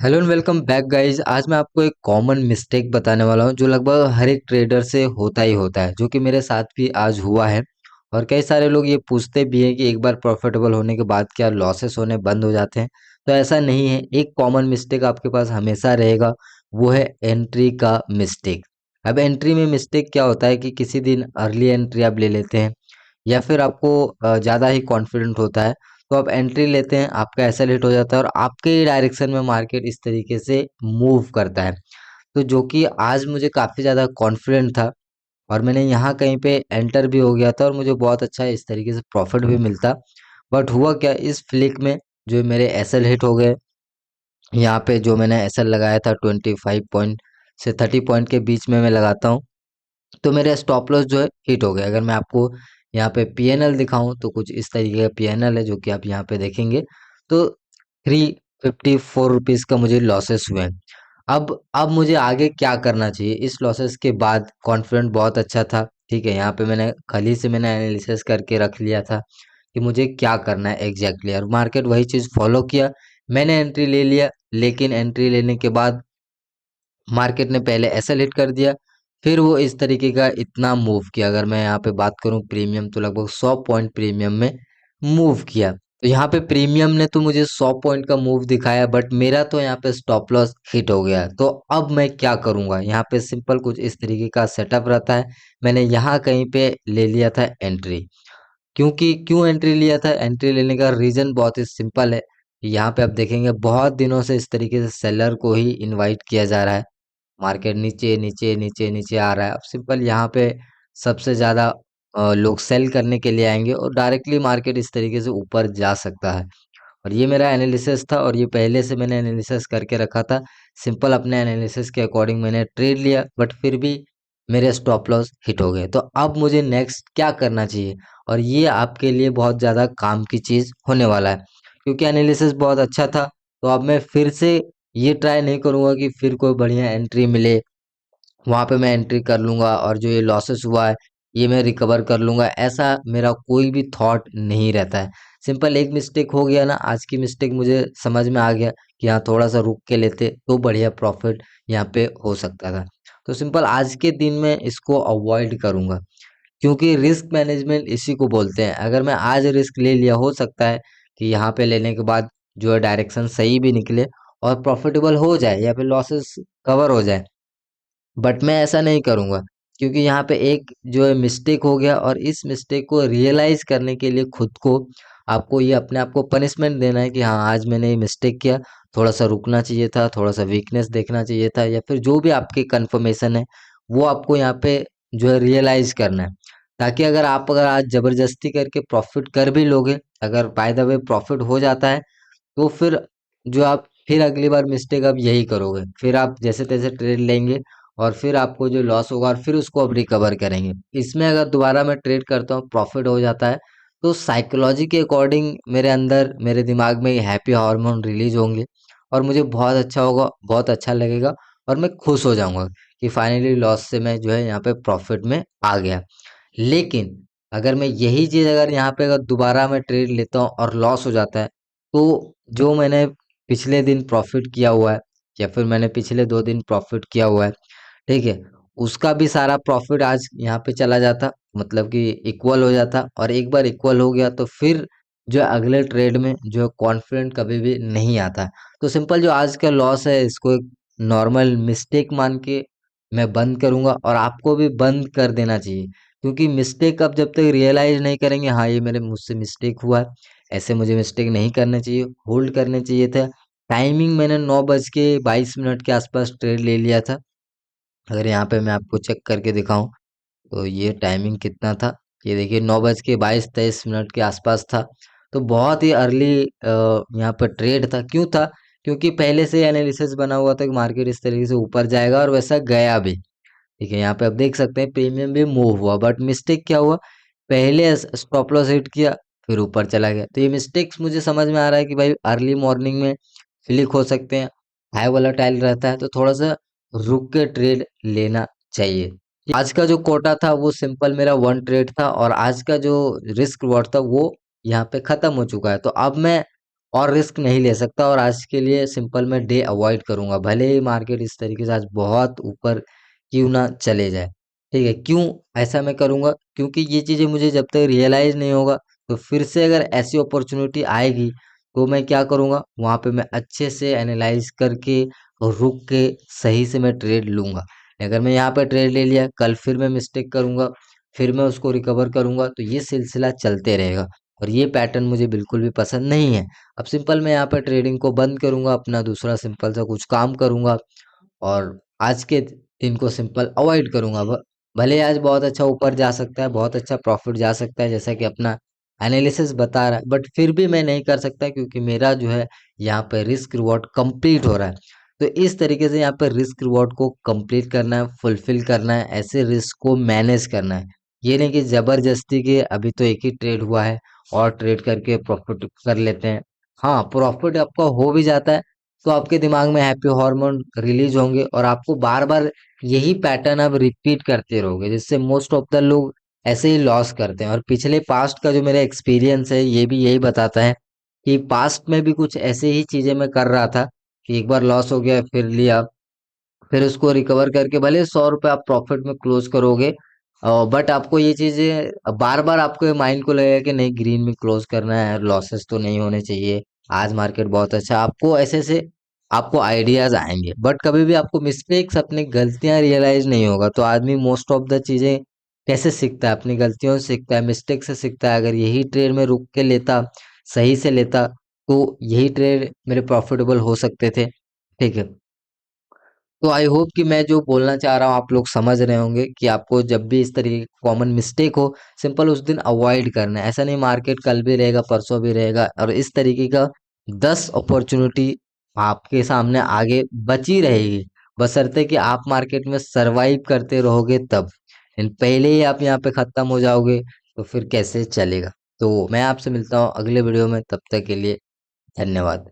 Hello and welcome back guys. आज मैं आपको एक कॉमन मिस्टेक बताने वाला हूं जो लगभग हर एक ट्रेडर से होता ही होता है, जो कि मेरे साथ भी आज हुआ है। और कई सारे लोग ये पूछते भी हैं कि एक बार प्रॉफिटेबल होने के बाद क्या लॉसेस होने बंद हो जाते हैं। तो ऐसा नहीं है। एक कॉमन मिस्टेक आपके पास हमेशा रहेगा, वो है एंट्री का मिस्टेक। अब एंट्री में मिस्टेक क्या होता है कि किसी दिन अर्ली एंट्री आप ले लेते हैं, या फिर आपको ज़्यादा ही कॉन्फिडेंट होता है, तो आप एंट्री लेते हैं, आपका ऐसा लेट हो जाता है और आपके ही डायरेक्शन में मार्केट इस तरीके से मूव करता है। तो जो कि आज मुझे काफ़ी ज़्यादा कॉन्फिडेंट था और मैंने यहाँ कहीं पे एंटर भी हो गया था और मुझे बहुत अच्छा इस तरीके से प्रॉफिट भी मिलता। बट हुआ क्या, इस फ्लिक में जो मेरे एसएल हिट हो गए। यहाँ पे जो मैंने एसएल लगाया था 25 पॉइंट से 30 पॉइंट के बीच में मैं लगाता हूँ, तो मेरे स्टॉप लॉस जो है हिट हो गया। अगर मैं आपको यहाँ पे पीएनएल दिखाऊं तो कुछ इस तरीके का पीएनएल है, जो कि आप यहाँ पे देखेंगे। तो 354 रुपीज़ का मुझे लॉसेस हुए हैं। अब मुझे आगे क्या करना चाहिए इस लॉसेस के बाद? कॉन्फिडेंट बहुत अच्छा था, ठीक है। यहाँ पे मैंने कल ही से मैंने एनालिसिस करके रख लिया था कि मुझे क्या करना है एग्जैक्टली, और मार्केट वही चीज़ फॉलो किया। मैंने एंट्री ले लिया, लेकिन एंट्री लेने के बाद मार्केट ने पहले ऐसा हिट कर दिया, फिर वो इस तरीके का इतना मूव किया। अगर मैं यहाँ पे बात करूँ प्रीमियम, तो लगभग 100 पॉइंट प्रीमियम में मूव किया। तो यहाँ पे प्रीमियम ने तो मुझे 100 पॉइंट का मूव दिखाया, बट मेरा तो यहाँ पे स्टॉप लॉस हिट हो गया। तो अब मैं क्या करूँगा? यहाँ पे सिंपल कुछ इस तरीके का सेटअप रहता है। मैंने यहाँ कहीं पे ले लिया था एंट्री। क्योंकि क्यों एंट्री लिया था? एंट्री लेने का रीज़न बहुत ही सिंपल है। यहाँ पे आप देखेंगे बहुत दिनों से इस तरीके से सेलर को ही इनवाइट किया जा रहा है। मार्केट नीचे नीचे नीचे नीचे आ रहा है। अब सिंपल यहाँ पे सबसे ज़्यादा लोग सेल करने के लिए आएंगे और डायरेक्टली मार्केट इस तरीके से ऊपर जा सकता है। और ये मेरा एनालिसिस था और ये पहले से मैंने एनालिसिस करके रखा था। सिंपल अपने एनालिसिस के अकॉर्डिंग मैंने ट्रेड लिया, बट फिर भी मेरे स्टॉप लॉस हिट हो गए। तो अब मुझे नेक्स्ट क्या करना चाहिए? और ये आपके लिए बहुत ज़्यादा काम की चीज़ होने वाला है, क्योंकि एनालिसिस बहुत अच्छा था। तो अब मैं फिर से ये ट्राई नहीं करूँगा कि फिर कोई बढ़िया एंट्री मिले, वहाँ पे मैं एंट्री कर लूँगा और जो ये लॉसेस हुआ है ये मैं रिकवर कर लूँगा। ऐसा मेरा कोई भी थॉट नहीं रहता है। सिंपल एक मिस्टेक हो गया ना, आज की मिस्टेक मुझे समझ में आ गया कि हाँ, थोड़ा सा रुक के लेते तो बढ़िया प्रॉफिट यहाँ पे हो सकता था। तो सिंपल आज के दिन में इसको अवॉइड करूँगा, क्योंकि रिस्क मैनेजमेंट इसी को बोलते हैं। अगर मैं आज रिस्क ले लिया, हो सकता है कि यहाँ पे लेने के बाद जो है डायरेक्शन सही भी निकले और प्रॉफिटेबल हो जाए या फिर लॉसेस कवर हो जाए। बट मैं ऐसा नहीं करूँगा, क्योंकि यहाँ पे एक जो है मिस्टेक हो गया और इस मिस्टेक को रियलाइज़ करने के लिए खुद को आपको ये अपने आप को पनिशमेंट देना है कि हाँ, आज मैंने ये मिस्टेक किया, थोड़ा-सा रुकना चाहिए था, थोड़ा-सा वीकनेस देखना चाहिए था, या फिर जो भी आपकी कन्फर्मेशन है, वो आपको यहाँ पे जो है रियलाइज़ करना है। ताकि अगर आज ज़बरदस्ती करके प्रॉफ़िट कर भी लोगे, अगर बाय द वे प्रॉफ़िट हो जाता है, तो जो आप फिर अगली बार मिस्टेक आप यही करोगे। फिर आप जैसे-तैसे ट्रेड लेंगे और फिर आपको जो लॉस होगा और फिर उसको आप रिकवर करेंगे। इसमें अगर दोबारा मैं ट्रेड करता हूँ, प्रॉफिट हो जाता है, तो साइकोलॉजी के अकॉर्डिंग मेरे अंदर, मेरे दिमाग में हैप्पी हार्मोन रिलीज होंगे और मुझे बहुत अच्छा होगा, बहुत अच्छा लगेगा और मैं खुश हो जाऊँगा कि फाइनली लॉस से मैं जो है यहाँ पे प्रॉफिट में आ गया। लेकिन अगर मैं यही चीज़ अगर यहाँ पे अगर दोबारा मैं ट्रेड लेता हूँ और लॉस हो जाता है, तो जो मैंने पिछले दिन प्रॉफिट किया हुआ है या फिर मैंने पिछले 2 दिन प्रॉफिट किया हुआ है, ठीक है? उसका भी सारा प्रॉफिट आज यहाँ पे चला जाता, मतलब कि इक्वल हो जाता। और एक बार इक्वल हो गया तो फिर जो है अगले ट्रेड में जो है कॉन्फिडेंट कभी भी नहीं आता। तो सिंपल जो आज का लॉस है, इसको एक नॉर्मल मिस्टेक मान के मैं बंद करूँगा और आपको भी बंद कर देना चाहिए। क्योंकि मिस्टेक आप जब तक रियलाइज़ नहीं करेंगे, हाँ, ये मेरे मुझसे मिस्टेक हुआ है, ऐसे मुझे मिस्टेक नहीं करना चाहिए, होल्ड करने चाहिए था। टाइमिंग मैंने 9:22 के आसपास ट्रेड ले लिया था। अगर यहाँ पे मैं आपको चेक करके दिखाऊं, तो ये टाइमिंग कितना था, ये देखिए 9:22-23 के आसपास था। तो बहुत ही अर्ली यहाँ पर ट्रेड था। क्यों था? क्योंकि पहले से एनालिसिस बना हुआ था कि मार्केट इस तरीके से ऊपर जाएगा और वैसा गया भी। ठीक है, यहाँ पे आप देख सकते हैं प्रीमियम भी मूव हुआ, बट मिस्टेक क्या हुआ, पहले स्टॉप लॉस हिट किया, फिर ऊपर चला गया। तो ये मिस्टेक्स मुझे समझ में आ रहा है कि भाई अर्ली मॉर्निंग में क्लिक हो सकते हैं, हाई वोलेटाइल रहता है, तो थोड़ा सा रुक के ट्रेड लेना चाहिए। आज का जो कोटा था वो सिंपल मेरा वन ट्रेड था और आज का जो रिस्क रिवॉर्ड था वो यहाँ पे खत्म हो चुका है। तो अब मैं और रिस्क नहीं ले सकता, और आज के लिए सिंपल मैं डे अवॉइड करूंगा, भले ही मार्केट इस तरीके से आज बहुत ऊपर क्यों ना चले जाए। ठीक है, क्यों ऐसा मैं करूंगा? क्योंकि ये चीजें मुझे जब तक रियलाइज नहीं होगा, तो फिर से अगर ऐसी अपॉर्चुनिटी आएगी तो मैं क्या करूंगा, वहां पे मैं अच्छे से एनालाइज करके और रुक के सही से मैं ट्रेड लूंगा। अगर मैं यहाँ पे ट्रेड ले लिया, कल फिर मैं मिस्टेक करूंगा, फिर मैं उसको रिकवर करूंगा, तो ये सिलसिला चलते रहेगा, और ये पैटर्न मुझे बिल्कुल भी पसंद नहीं है। अब सिंपल मैं यहाँ पे ट्रेडिंग को बंद करूंगा, अपना दूसरा सिंपल सा कुछ काम करूंगा, और आज के दिन को सिंपल अवॉइड करूंगा। भले आज बहुत अच्छा ऊपर जा सकता है, बहुत अच्छा प्रॉफिट जा सकता है, जैसा कि अपना एनालिसिस बता रहा है, बट फिर भी मैं नहीं कर सकता, क्योंकि मेरा जो है यहाँ पे रिस्क रिवॉर्ड कंप्लीट हो रहा है। तो इस तरीके से यहाँ पे रिस्क रिवॉर्ड को कंप्लीट करना है, फुलफिल करना है, ऐसे रिस्क को मैनेज करना है। ये नहीं कि जबरदस्ती के अभी तो एक ही ट्रेड हुआ है और ट्रेड करके प्रॉफिट कर लेते हैं। हाँ, प्रॉफिट आपका हो भी जाता है, तो आपके दिमाग में हैप्पी हार्मोन रिलीज होंगे, और आपको बार बार यही पैटर्न आप रिपीट करते रहोगे, जिससे मोस्ट ऑफ द लोग ऐसे ही लॉस करते हैं। और पिछले पास्ट का जो मेरा एक्सपीरियंस है, ये भी यही बताता है कि पास्ट में भी कुछ ऐसे ही चीजें मैं कर रहा था, कि एक बार लॉस हो गया, फिर लिया, फिर उसको रिकवर करके भले 100 रुपये आप प्रॉफिट में क्लोज करोगे, बट आपको ये चीजें बार बार आपके माइंड को लगेगा कि नहीं, ग्रीन में क्लोज करना है, लॉसेस तो नहीं होने चाहिए, आज मार्केट बहुत अच्छा, आपको ऐसे से आपको आइडियाज आएंगे, बट कभी भी आपको मिस्टेक्स, अपनी गलतियां रियलाइज नहीं होगा। तो आदमी मोस्ट ऑफ द चीजें कैसे सीखता है? अपनी गलतियों से सीखता है, मिस्टेक से सीखता है। अगर यही ट्रेड में रुक के लेता, सही से लेता, तो यही ट्रेड मेरे प्रॉफिटेबल हो सकते थे। ठीक है, तो आई होप कि मैं जो बोलना चाह रहा हूँ आप लोग समझ रहे होंगे, कि आपको जब भी इस तरीके की कॉमन मिस्टेक हो, सिंपल उस दिन अवॉइड करना है। ऐसा नहीं मार्केट कल भी रहेगा, परसों भी रहेगा, और इस तरीके का 10 अपॉर्चुनिटी आपके सामने आगे बची रहेगी, बशर्ते कि आप मार्केट में सरवाइव करते रहोगे तब। पहले ही आप यहाँ पे खत्म हो जाओगे, तो फिर कैसे चलेगा? तो मैं आपसे मिलता हूँ अगले वीडियो में, तब तक के लिए धन्यवाद।